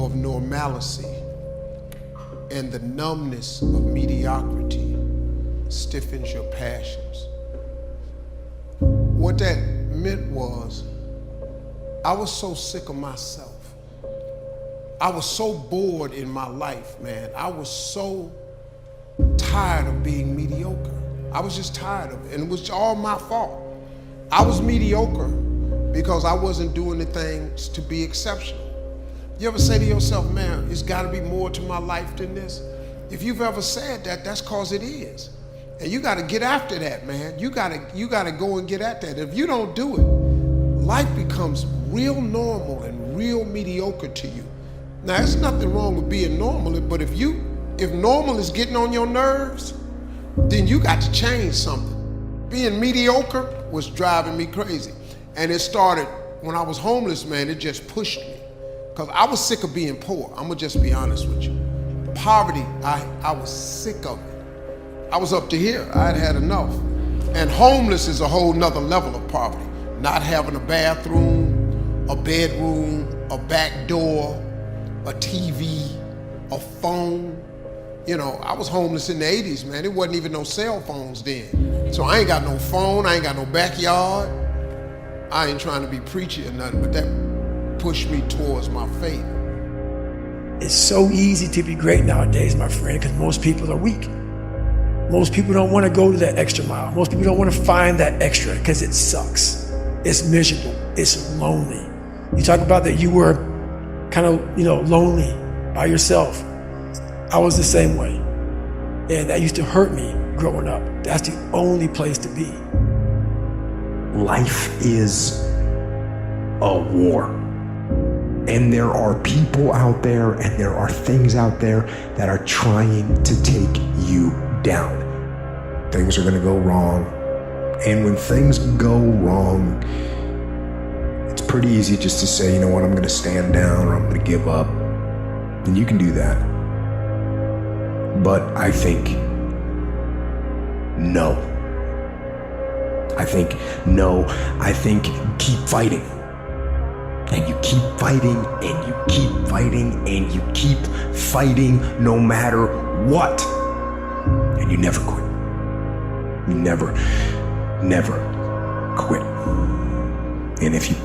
of normalcy and the numbness of mediocrity stiffens your passions. What that meant was, I was so sick of myself. I was so bored in my life, man. I was so tired of being mediocre. I was just tired of it, and it was all my fault. I was mediocre because I wasn't doing the things to be exceptional. You ever say to yourself, man, it's gotta be more to my life than this? If you've ever said that, that's cause it is. And you gotta get after that, man. You gotta go and get at that. If you don't do it, life becomes real normal and real mediocre to you. Now, there's nothing wrong with being normal, but if normal is getting on your nerves, then you got to change something. Being mediocre was driving me crazy. And it started when I was homeless, man. It just pushed me. Because I was sick of being poor. I'm gonna just be honest with you. Poverty, I was sick of it. I was up to here, I'd had enough. And homeless is a whole nother level of poverty. Not having a bathroom, a bedroom, a back door, a TV, a phone. You know, I was homeless in the 80s, man. There wasn't even no cell phones then. So I ain't got no phone, I ain't got no backyard. I ain't trying to be preachy or nothing, but that pushed me towards my faith. It's so easy to be great nowadays, my friend, because most people are weak. Most people don't want to go to that extra mile. Most people don't want to find that extra because it sucks. It's miserable. It's lonely. You talk about that you were kind of, lonely by yourself. I was the same way. And that used to hurt me growing up. That's the only place to be. Life is a war. And there are people out there and there are things out there that are trying to take you down. Things are gonna go wrong. And when things go wrong, it's pretty easy just to say, you know what, I'm gonna stand down or I'm gonna give up. And you can do that. But I think no. I think keep fighting. And you keep fighting, and you keep fighting, and you keep fighting no matter what. And you never quit. You never quit. And if you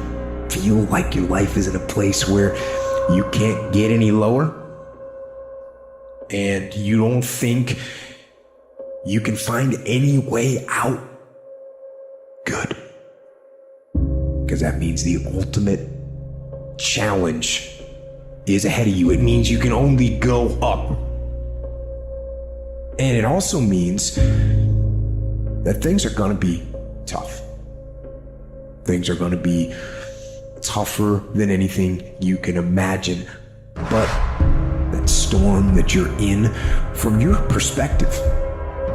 feel like your life is in a place where you can't get any lower, and you don't think you can find any way out, good. Because that means the ultimate challenge is ahead of you. It means you can only go up. And it also means that things are gonna be tough. Things are gonna be tougher than anything you can imagine. But that storm that you're in, from your perspective,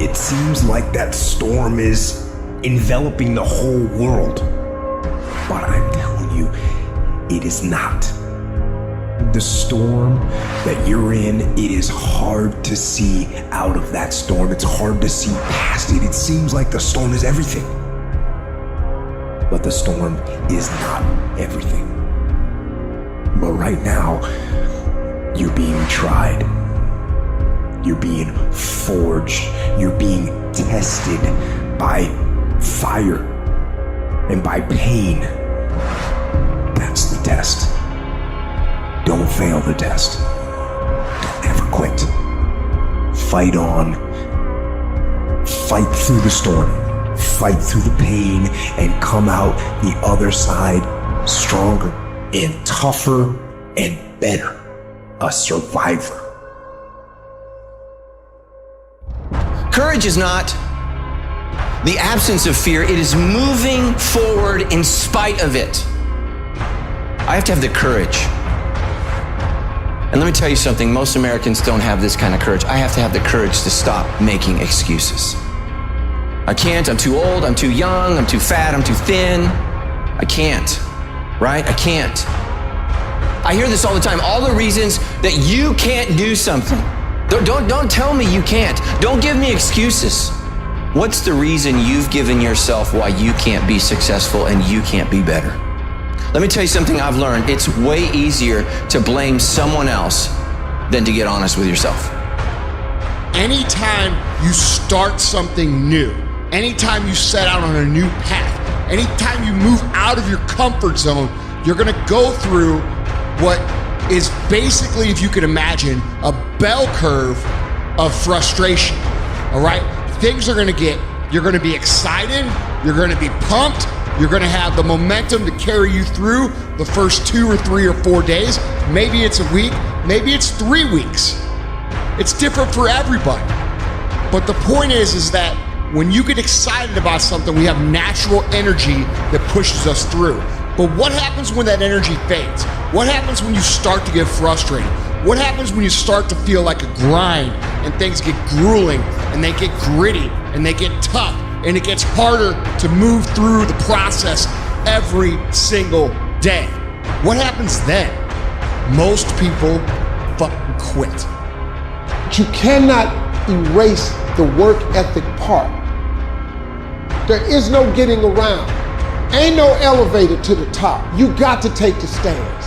it seems like that storm is enveloping the whole world. But I'm telling you, it is not. The storm that you're in, it is hard to see out of that storm. It's hard to see past it. It seems like the storm is everything. But the storm is not everything. But right now, you're being tried. You're being forged. You're being tested by fire and by pain. That's the test. Don't fail the test. Don't ever quit. Fight on. Fight through the storm. Fight through the pain and come out the other side stronger and tougher and better. A survivor. Courage is not the absence of fear. It is moving forward in spite of it. I have to have the courage. And let me tell you something, most Americans don't have this kind of courage. I have to have the courage to stop making excuses. I can't, I'm too old, I'm too young, I'm too fat, I'm too thin. I can't, right? I can't. I hear this all the time, all the reasons that you can't do something. Don't tell me you can't. Don't give me excuses. What's the reason you've given yourself why you can't be successful and you can't be better? Let me tell you something I've learned. It's way easier to blame someone else than to get honest with yourself. Anytime you start something new, anytime you set out on a new path, anytime you move out of your comfort zone, you're gonna go through what is basically, if you could imagine, a bell curve of frustration, all right? Things are gonna you're gonna be excited, you're gonna be pumped, you're gonna have the momentum to carry you through the first 2 or 3 or 4 days. Maybe it's a week, maybe it's 3 weeks. It's different for everybody. But the point is that when you get excited about something, we have natural energy that pushes us through. But what happens when that energy fades? What happens when you start to get frustrated? What happens when you start to feel like a grind and things get grueling and they get gritty and they get tough and it gets harder to move through the process every single day? What happens then? Most people fucking quit. You cannot erase the work ethic part. There is no getting around. Ain't no elevator to the top. You got to take the stairs.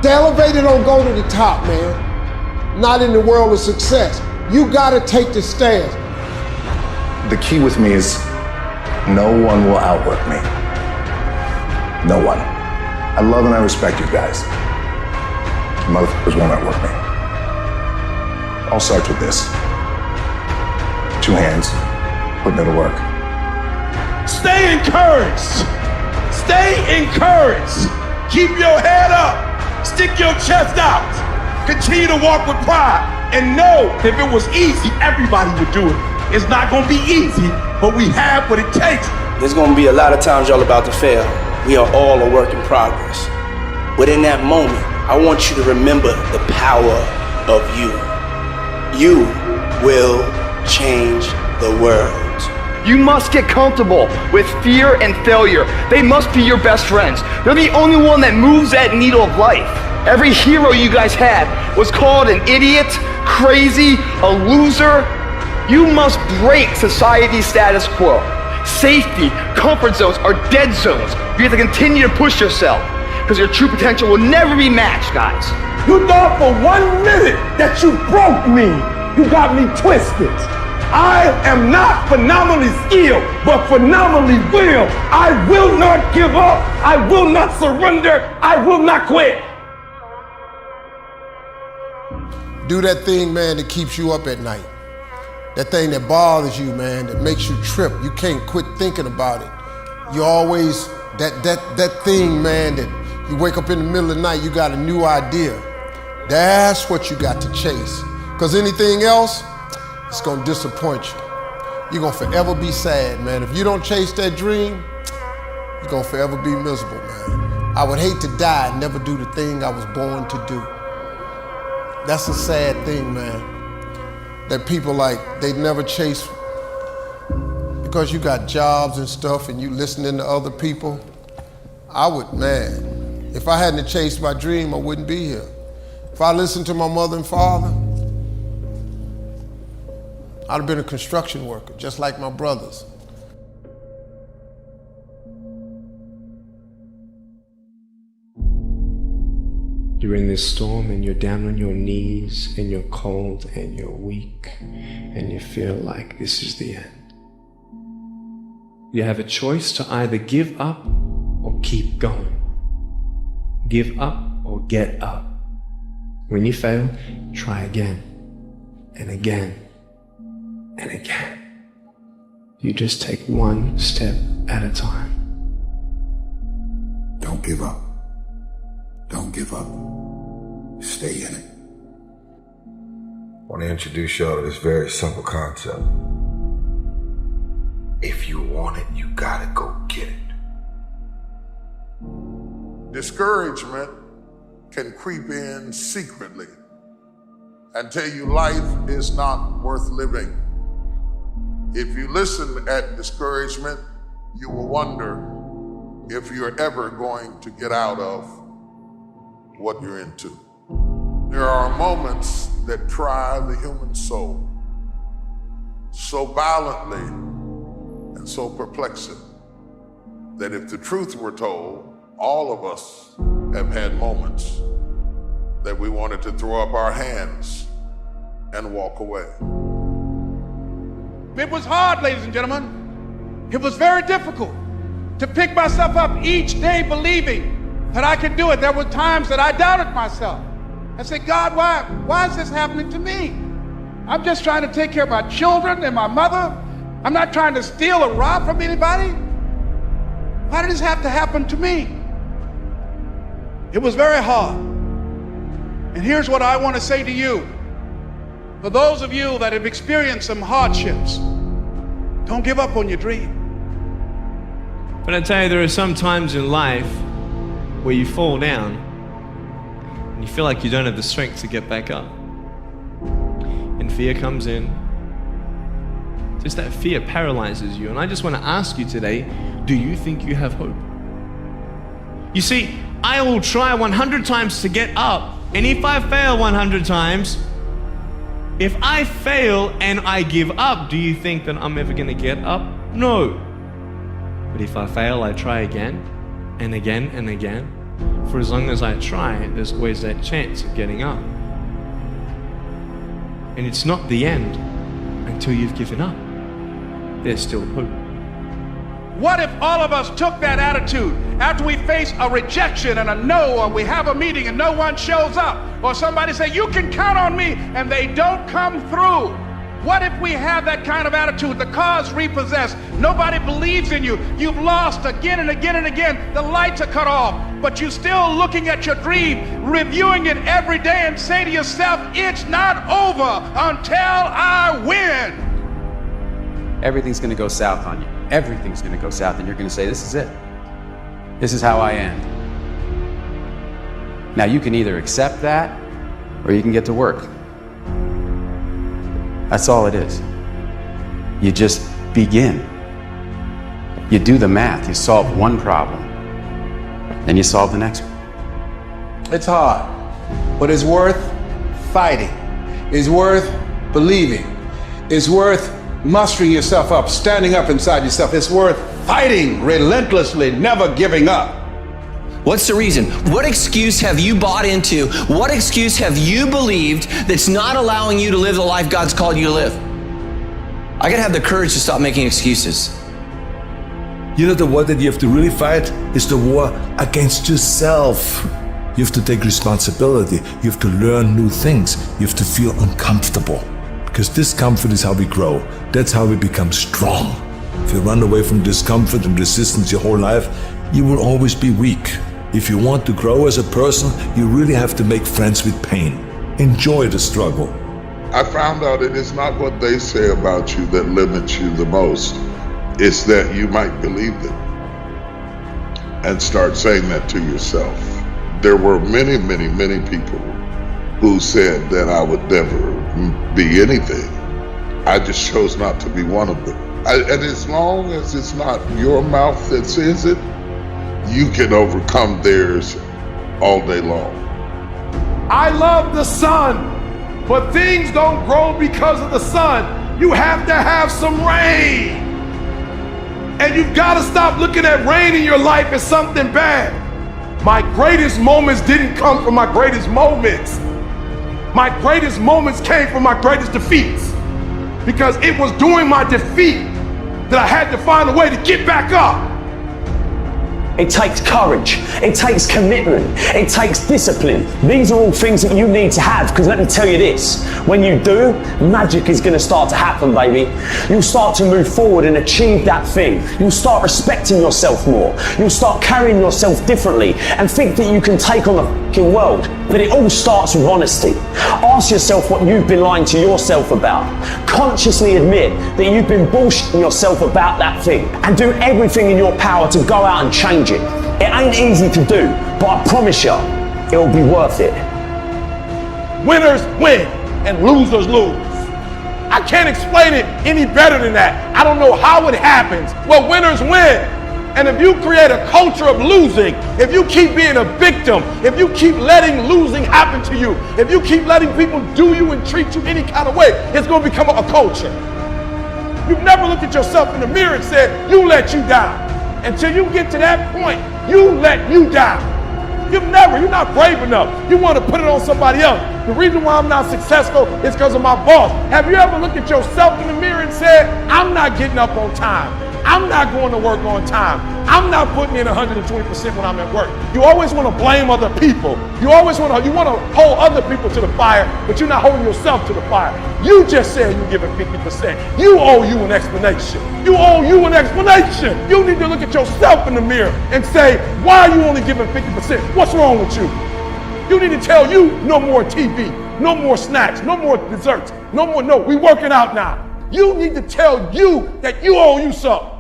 The elevator don't go to the top, man. Not in the world of success. You got to take the stairs. The key with me is no one will outwork me. No one. I love and I respect you guys. Motherfuckers won't outwork me. All starts with this. 2 hands, putting in the work. Stay encouraged. Stay encouraged. Keep your head up. Stick your chest out. Continue to walk with pride. And know if it was easy, everybody would do it. It's not gonna be easy, but we have what it takes. There's gonna be a lot of times y'all about to fail. We are all a work in progress. But in that moment, I want you to remember the power of you. You will change the world. You must get comfortable with fear and failure. They must be your best friends. They're the only one that moves that needle of life. Every hero you guys had was called an idiot, crazy, a loser. You must break society's status quo. Safety, comfort zones are dead zones. You have to continue to push yourself because your true potential will never be matched, guys. You thought for 1 minute that you broke me. You got me twisted. I am not phenomenally skilled, but phenomenally willed. I will not give up. I will not surrender. I will not quit. Do that thing, man, that keeps you up at night. That thing that bothers you, man, that makes you trip. You can't quit thinking about it. You always, that thing, man, that you wake up in the middle of the night, you got a new idea. That's what you got to chase. Because anything else, it's gonna disappoint you. You're gonna forever be sad, man. If you don't chase that dream, you're gonna forever be miserable, man. I would hate to die and never do the thing I was born to do. That's a sad thing, man. That people they never chase because you got jobs and stuff and you listening to other people. If I hadn't chased my dream, I wouldn't be here. If I listened to my mother and father, I'd have been a construction worker, just like my brothers. You're in this storm and you're down on your knees and you're cold and you're weak and you feel like this is the end. You have a choice to either give up or keep going. Give up or get up. When you fail, try again and again and again. You just take one step at a time. Don't give up. Don't give up. Stay in it. I want to introduce y'all to this very simple concept. If you want it, you gotta go get it. Discouragement can creep in secretly and tell you life is not worth living. If you listen at discouragement, you will wonder if you're ever going to get out of what you're into. There are moments that try the human soul so violently and so perplexing that if the truth were told, All of us have had moments that we wanted to throw up our hands and walk away. It was hard, ladies and gentlemen. It was very difficult to pick myself up each day believing that I could do it. There were times that I doubted myself. I said, God, why is this happening to me? I'm just trying to take care of my children and my mother. I'm not trying to steal or rob from anybody. Why did this have to happen to me? It was very hard. And here's what I want to say to you. For those of you that have experienced some hardships, don't give up on your dream. But I tell you, there are some times in life where you fall down and you feel like you don't have the strength to get back up. And fear comes in. Just that fear paralyzes you. And I just want to ask you today, do you think you have hope? You see, I will try 100 times to get up, and if I fail 100 times, if I fail and I give up, do you think that I'm ever going to get up? No. But if I fail, I try again and again and again. For as long as I try, there's always that chance of getting up. And it's not the end until you've given up. There's still hope. What if all of us took that attitude after we face a rejection and a no, or we have a meeting and no one shows up, or somebody say, you can count on me, and they don't come through? What if we have that kind of attitude? The car's repossessed. Nobody believes in you. You've lost again and again and again. The lights are cut off, but you're still looking at your dream, reviewing it every day, and say to yourself, it's not over until I win. Everything's going to go south on you. Everything's going to go south, and you're going to say, this is it. This is how I end. Now, you can either accept that, or you can get to work. That's all it is. You just begin. You do the math. You solve one problem, then you solve the next one. It's hard, but it's worth fighting. It's worth believing. It's worth mustering yourself up, standing up inside yourself. It's worth fighting relentlessly, never giving up. What's the reason? What excuse have you bought into? What excuse have you believed that's not allowing you to live the life God's called you to live? I gotta have the courage to stop making excuses. You know, the war that you have to really fight is the war against yourself. You have to take responsibility. You have to learn new things. You have to feel uncomfortable. Because discomfort is how we grow. That's how we become strong. If you run away from discomfort and resistance your whole life, you will always be weak. If you want to grow as a person, you really have to make friends with pain. Enjoy the struggle. I found out it is not what they say about you that limits you the most. It's that you might believe it and start saying that to yourself. There were many, many, many people who said that I would never be anything. I just chose not to be one of them. And as long as it's not your mouth that says it, you can overcome theirs all day long. I love the sun, but things don't grow because of the sun. You have to have some rain. And you've got to stop looking at rain in your life as something bad. My greatest moments didn't come from my greatest moments. My greatest moments came from my greatest defeats. Because it was during my defeat that I had to find a way to get back up. It takes courage, it takes commitment, it takes discipline. These are all things that you need to have, because let me tell you this, when you do, magic is going to start to happen, baby. You'll start to move forward and achieve that thing. You'll start respecting yourself more. You'll start carrying yourself differently and think that you can take on the fucking world. But it all starts with honesty. Ask yourself what you've been lying to yourself about. Consciously admit that you've been bullshitting yourself about that thing, and do everything in your power to go out and change it. It ain't easy to do, but I promise you, it'll be worth it. Winners win and losers lose. I can't explain it any better than that. I don't know how it happens. Well, winners win. And if you create a culture of losing, if you keep being a victim, if you keep letting losing happen to you, if you keep letting people do you and treat you any kind of way, it's going to become a culture. You've never looked at yourself in the mirror and said, you let you down. Until you get to that point you let you down. You're not brave enough. You want to put it on somebody else. The reason why I'm not successful is because of my boss. Have you ever looked at yourself in the mirror and said, I'm not getting up on time. I'm not going to work on time. I'm not putting in 120% when I'm at work. You always want to blame other people. You always want to hold other people to the fire, but you're not holding yourself to the fire. You just said you're giving 50%. You owe you an explanation. You owe you an explanation. You need to look at yourself in the mirror and say, why are you only giving 50%? What's wrong with you? You need to tell you no more TV, no more snacks, no more desserts, no, we working out now. You need to tell you that you owe you something.